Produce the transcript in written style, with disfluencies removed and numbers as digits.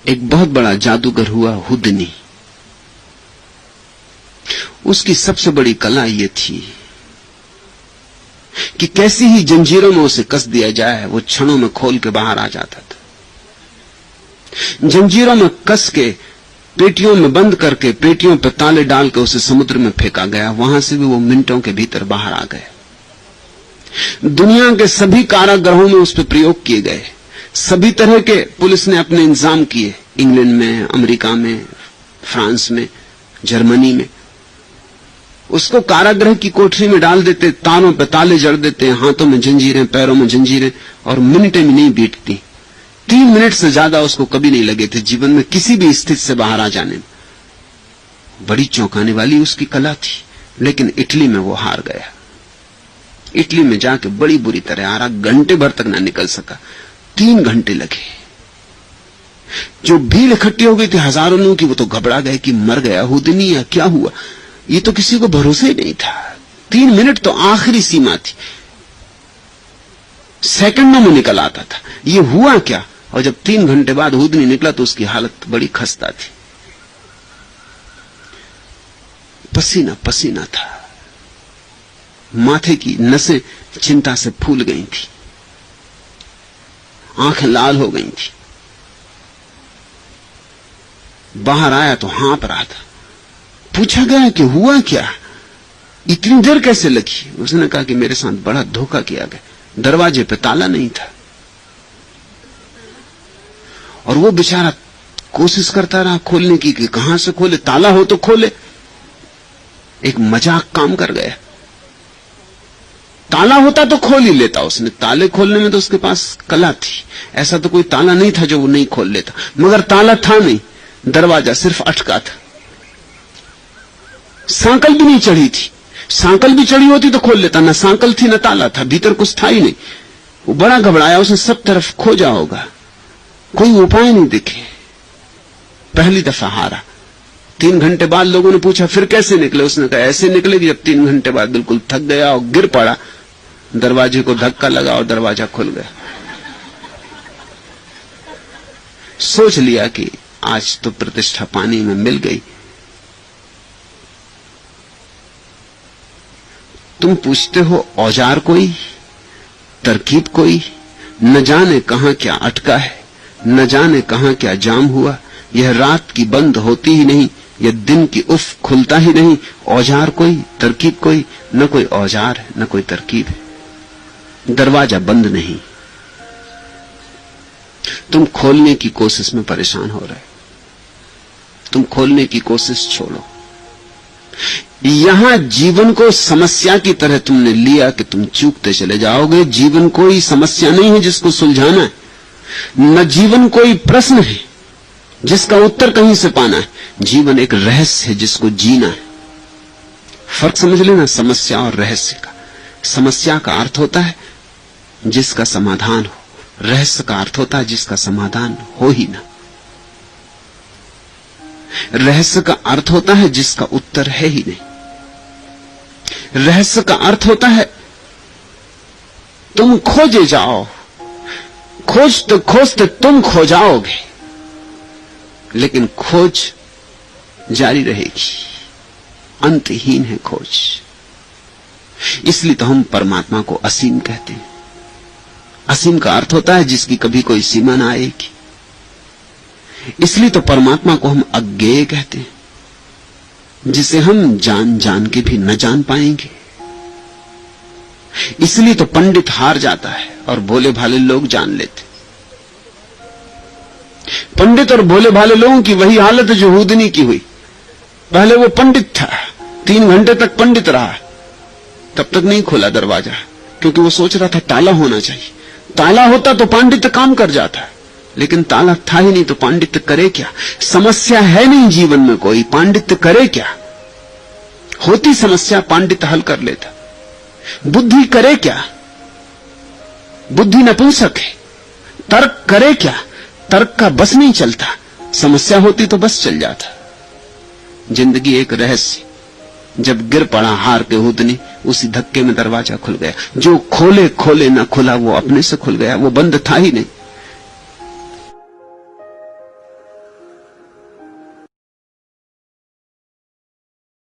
एक बहुत बड़ा जादूगर हुआ हुदनी। उसकी सबसे बड़ी कला ये थी कि कैसी ही जंजीरों में उसे कस दिया जाए वो क्षणों में खोल के बाहर आ जाता था। जंजीरों में कस के पेटियों में बंद करके पेटियों पर ताले डाल के उसे समुद्र में फेंका गया। वहां से भी वो मिनटों के भीतर बाहर आ गए। दुनिया के सभी कारागृहों में उस पर प्रयोग किए गए। सभी तरह के पुलिस ने अपने इंतजाम किए, इंग्लैंड में, अमेरिका में, फ्रांस में, जर्मनी में। उसको कारागृह की कोठरी में डाल देते, तारों पे ताले जड़ देते, हाथों में जंजीरें, पैरों में जंजीरें, और मिनटें में नहीं बीतती। 3 मिनट से ज्यादा उसको कभी नहीं लगे थे जीवन में किसी भी स्थिति से बाहर आ जाने में। बड़ी चौंकाने वाली उसकी कला थी। लेकिन इटली में वो हार गया। इटली में जाके बड़ी बुरी तरह हारा, घंटे भर तक ना निकल सका। 3 घंटे लगे। जो भीड़ इकट्ठी हो गई थी हजारों लोगों की, वो तो घबरा गए कि मर गया हुदनी या क्या हुआ। ये तो किसी को भरोसा ही नहीं था। 3 मिनट तो आखिरी सीमा थी, सेकंडों में निकल आता था। ये हुआ क्या? और जब 3 घंटे बाद हुदनी निकला तो उसकी हालत बड़ी खस्ता थी। पसीना पसीना था, माथे की नसें चिंता से फूल गई थी, आंखें लाल हो गई थी। बाहर आया तो हाँप रहा था। पूछा गया कि हुआ क्या, इतनी देर कैसे लगी? उसने कहा कि मेरे साथ बड़ा धोखा किया गया, दरवाजे पे ताला नहीं था। और वो बेचारा कोशिश करता रहा खोलने की कि कहां से खोले, ताला हो तो खोले। एक मजाक काम कर गया। ताला होता तो खोल ही लेता उसने। ताले खोलने में तो उसके पास कला थी। ऐसा तो कोई ताला नहीं था जो वो नहीं खोल लेता, मगर ताला था नहीं, दरवाजा सिर्फ अटका था। सांकल भी नहीं चढ़ी थी। सांकल भी चढ़ी होती तो खोल लेता, न सांकल थी न ताला था, भीतर कुछ था ही नहीं। वो बड़ा घबराया, उसने सब तरफ खोजा होगा, कोई उपाय नहीं दिखे। पहली दफा हारा। 3 घंटे बाद लोगों ने पूछा फिर कैसे निकले? उसने कहा ऐसे निकले कि जब 3 घंटे बाद बिल्कुल थक गया और गिर पड़ा, दरवाजे को धक्का लगा और दरवाजा खुल गया। सोच लिया कि आज तो प्रतिष्ठा पानी में मिल गई। तुम पूछते हो औजार कोई, तरकीब कोई, न जाने कहां क्या अटका है, न जाने कहां क्या जाम हुआ। यह रात की बंद होती ही नहीं, यह दिन की उफ खुलता ही नहीं। औजार कोई, तरकीब कोई, न कोई औजार है न कोई तरकीब है। दरवाजा बंद नहीं। तुम खोलने की कोशिश में परेशान हो रहे, तुम खोलने की कोशिश छोड़ो। यहां जीवन को समस्या की तरह तुमने लिया कि तुम चूकते चले जाओगे। जीवन कोई समस्या नहीं है जिसको सुलझाना है, न जीवन कोई प्रश्न है जिसका उत्तर कहीं से पाना है। जीवन एक रहस्य है जिसको जीना है। फर्क समझ लेना समस्या और रहस्य का। समस्या का अर्थ होता है जिसका समाधान हो, रहस्य का अर्थ होता है जिसका समाधान हो ही ना। रहस्य का अर्थ होता है जिसका उत्तर है ही नहीं। रहस्य का अर्थ होता है तुम खोजे जाओ, खोजते खोजते तुम खो जाओगे, लेकिन खोज जारी रहेगी, अंतहीन है खोज। इसलिए तो हम परमात्मा को असीम कहते हैं। असीम का अर्थ होता है जिसकी कभी कोई सीमा ना आएगी। इसलिए तो परमात्मा को हम अज्ञेय कहते हैं, जिसे हम जान जान के भी न जान पाएंगे। इसलिए तो पंडित हार जाता है और भोले भाले लोग जान लेते। पंडित और भोले भाले लोगों की वही हालत है जो हुदनी की हुई। पहले वो पंडित था, 3 घंटे तक पंडित रहा, तब तक नहीं खोला दरवाजा, क्योंकि वो सोच रहा था ताला होना चाहिए। ताला होता तो पांडित्य काम कर जाता, लेकिन ताला था ही नहीं, तो पांडित्य करे क्या? समस्या है नहीं जीवन में कोई, पांडित्य करे क्या? होती समस्या पांडित्य हल कर लेता। बुद्धि करे क्या? बुद्धि नपुंसक है। तर्क करे क्या? तर्क का बस नहीं चलता। समस्या होती तो बस चल जाता। जिंदगी एक रहस्य। जब गिर पड़ा हार के हुदनी, उसी धक्के में दरवाजा खुल गया। जो खोले खोले न खुला, वो अपने से खुल गया, वो बंद था ही नहीं।